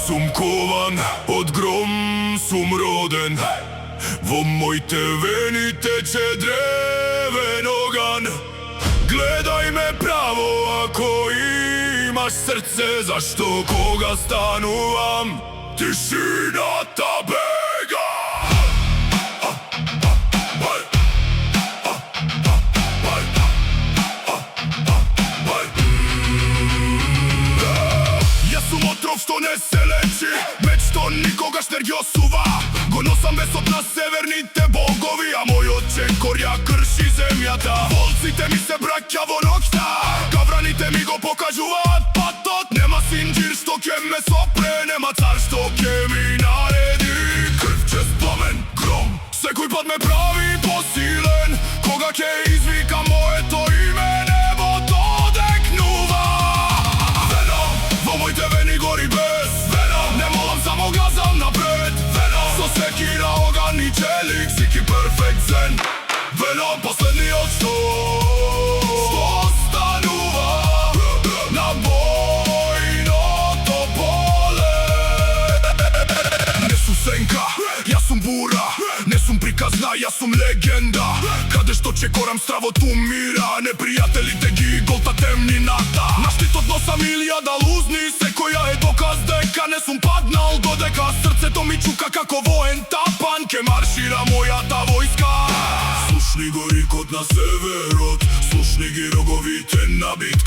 сум кован, од гром сум роден. Во моите вени тече древен оган. Гледај ме право ако имаш срце, зашто кога станувам тишината бега. Јас сум отров што не се лечи, меч што никогаш не ги осува. Го носам бесот на северните богови, а мојот чекор ја крши земјата. Волците ми се браќа во ноќта, кавраните ми го покажуваат патот. Нема синџир што ќе ме сопре, нема цар што ќе ми нареди. Крв, чест, пламен, гром, секој пат ме прави посилен. Кога ќе извика моето име, небото одекнува. Веном, во моите вени гори без веном, не молам, само газам напред. Веном, со секи на оган и челик, сики перфект зен. Веном, последниот што останува на бојното поле. Не сум сенка, јас сум бура, не сум приказна, јас сум легенда. Каде што чекорам стравото умира, непријателите ги голта темнината. На штитот носам 1000 лузни, секоја е доказ дека не сум паднал, додека срцето ми чука како воен тапан. Ке маршира мојата војска. Слушни го рикот на северот, слушни ги роговите на битка.